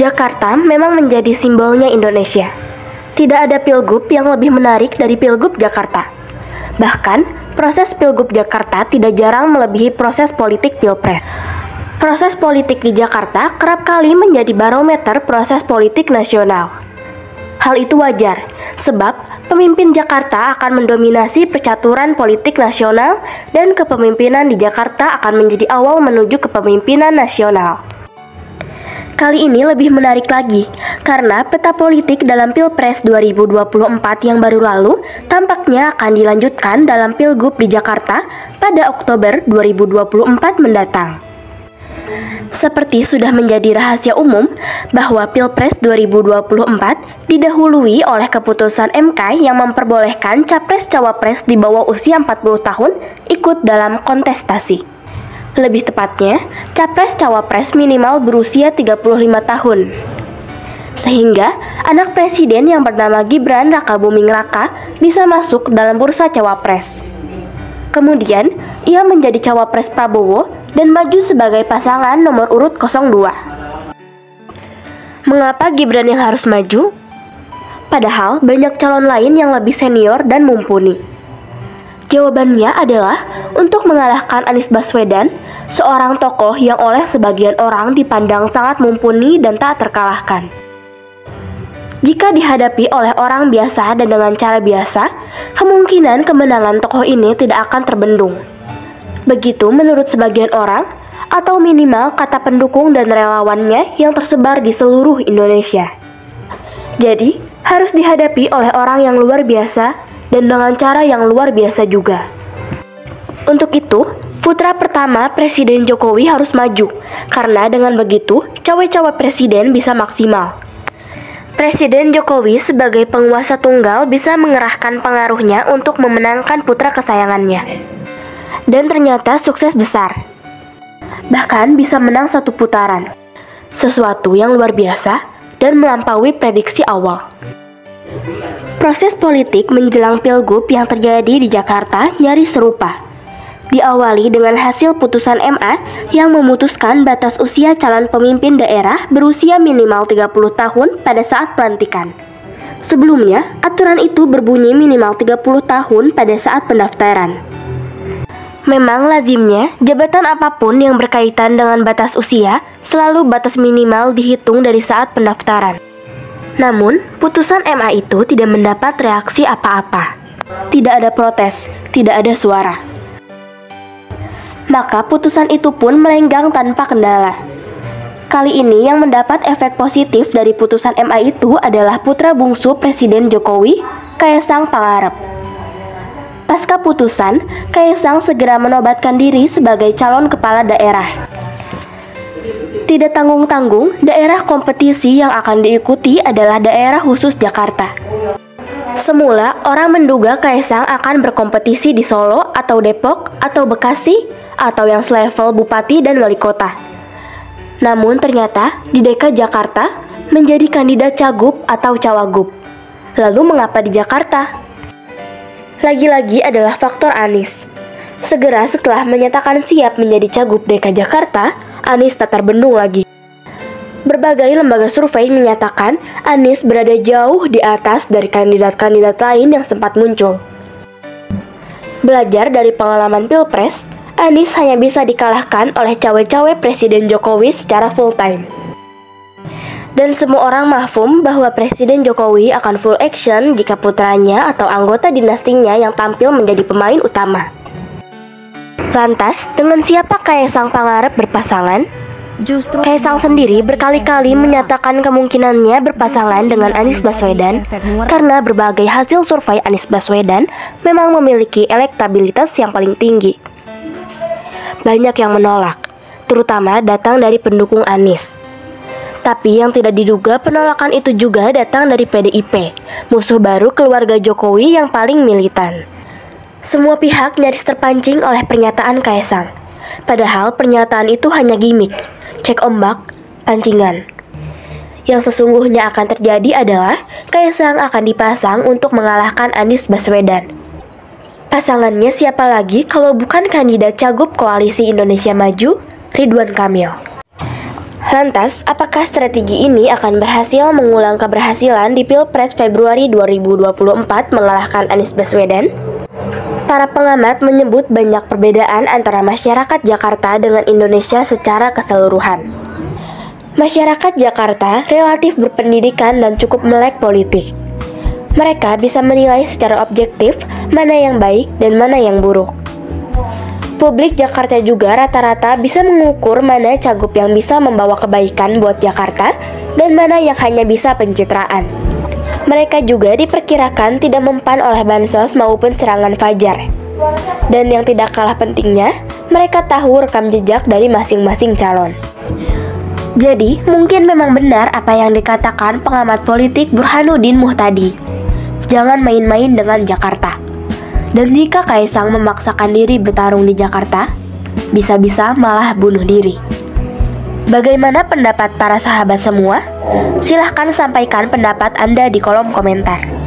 Jakarta memang menjadi simbolnya Indonesia. Tidak ada pilgub yang lebih menarik dari Pilgub Jakarta. Bahkan, proses Pilgub Jakarta tidak jarang melebihi proses politik Pilpres. Proses politik di Jakarta kerap kali menjadi barometer proses politik nasional. Hal itu wajar, sebab pemimpin Jakarta akan mendominasi percaturan politik nasional dan kepemimpinan di Jakarta akan menjadi awal menuju kepemimpinan nasional. Kali ini lebih menarik lagi, karena peta politik dalam Pilpres 2024 yang baru lalu tampaknya akan dilanjutkan dalam Pilgub di Jakarta pada Oktober 2024 mendatang. Seperti sudah menjadi rahasia umum bahwa Pilpres 2024 didahului oleh keputusan MK yang memperbolehkan capres-cawapres di bawah usia 40 tahun ikut dalam kontestasi. Lebih tepatnya, capres-cawapres minimal berusia 35 tahun. Sehingga, anak presiden yang bernama Gibran Rakabuming Raka bisa masuk dalam bursa cawapres. Kemudian, ia menjadi cawapres Prabowo dan maju sebagai pasangan nomor urut 02. Mengapa Gibran yang harus maju? Padahal banyak calon lain yang lebih senior dan mumpuni. Jawabannya adalah untuk mengalahkan Anies Baswedan, seorang tokoh yang oleh sebagian orang dipandang sangat mumpuni dan tak terkalahkan. Jika dihadapi oleh orang biasa dan dengan cara biasa, kemungkinan kemenangan tokoh ini tidak akan terbendung. Begitu menurut sebagian orang, atau minimal kata pendukung dan relawannya yang tersebar di seluruh Indonesia. Jadi, harus dihadapi oleh orang yang luar biasa dan dengan cara yang luar biasa juga. Untuk itu, putra pertama Presiden Jokowi harus maju, karena dengan begitu, cawe-cawe presiden bisa maksimal. Presiden Jokowi sebagai penguasa tunggal bisa mengerahkan pengaruhnya untuk memenangkan putra kesayangannya. Dan ternyata sukses besar. Bahkan bisa menang satu putaran. Sesuatu yang luar biasa dan melampaui prediksi awal. Proses politik menjelang Pilgub yang terjadi di Jakarta nyaris serupa. Diawali dengan hasil putusan MA yang memutuskan batas usia calon pemimpin daerah berusia minimal 30 tahun pada saat pelantikan. Sebelumnya, aturan itu berbunyi minimal 30 tahun pada saat pendaftaran. Memang lazimnya, jabatan apapun yang berkaitan dengan batas usia selalu batas minimal dihitung dari saat pendaftaran. Namun, putusan MA itu tidak mendapat reaksi apa-apa. Tidak ada protes, tidak ada suara. Maka putusan itu pun melenggang tanpa kendala. Kali ini yang mendapat efek positif dari putusan MA itu adalah putra bungsu Presiden Jokowi, Kaesang Pangarep. Pasca putusan, Kaesang segera menobatkan diri sebagai calon kepala daerah. Tidak tanggung-tanggung, daerah kompetisi yang akan diikuti adalah daerah khusus Jakarta. Semula, orang menduga Kaesang akan berkompetisi di Solo atau Depok atau Bekasi atau yang selevel bupati dan wali kota. Namun ternyata di DKI Jakarta menjadi kandidat cagup atau cawagup. Lalu mengapa di Jakarta? Lagi-lagi adalah faktor Anies. Segera setelah menyatakan siap menjadi cagup DKI Jakarta, Anies tak terbendung lagi. Berbagai lembaga survei menyatakan Anies berada jauh di atas dari kandidat-kandidat lain yang sempat muncul. Belajar dari pengalaman Pilpres, Anies hanya bisa dikalahkan oleh cawe-cawe Presiden Jokowi secara full time. Dan semua orang mahfum bahwa Presiden Jokowi akan full action jika putranya atau anggota dinastinya yang tampil menjadi pemain utama. Lantas, dengan siapa Kaesang Pangarep berpasangan? Kaesang sendiri berkali-kali menyatakan kemungkinannya berpasangan dengan Anies Baswedan karena berbagai hasil survei Anies Baswedan memang memiliki elektabilitas yang paling tinggi. Banyak yang menolak, terutama datang dari pendukung Anies. Tapi yang tidak diduga penolakan itu juga datang dari PDIP, musuh baru keluarga Jokowi yang paling militan. Semua pihak nyaris terpancing oleh pernyataan Kaesang. Padahal pernyataan itu hanya gimmick, cek ombak, pancingan. Yang sesungguhnya akan terjadi adalah Kaesang akan dipasang untuk mengalahkan Anies Baswedan. Pasangannya siapa lagi kalau bukan kandidat cagup Koalisi Indonesia Maju, Ridwan Kamil. Lantas, apakah strategi ini akan berhasil mengulang keberhasilan di Pilpres Februari 2024 mengalahkan Anies Baswedan? Para pengamat menyebut banyak perbedaan antara masyarakat Jakarta dengan Indonesia secara keseluruhan. Masyarakat Jakarta relatif berpendidikan dan cukup melek politik. Mereka bisa menilai secara objektif mana yang baik dan mana yang buruk. Publik Jakarta juga rata-rata bisa mengukur mana cagup yang bisa membawa kebaikan buat Jakarta dan mana yang hanya bisa pencitraan. Mereka juga diperkirakan tidak mempan oleh bansos maupun serangan fajar. Dan yang tidak kalah pentingnya, mereka tahu rekam jejak dari masing-masing calon. Jadi, mungkin memang benar apa yang dikatakan pengamat politik Burhanuddin Muhtadi. Jangan main-main dengan Jakarta. Dan jika Kaisang memaksakan diri bertarung di Jakarta, bisa-bisa malah bunuh diri. Bagaimana pendapat para sahabat semua? Silahkan sampaikan pendapat Anda di kolom komentar.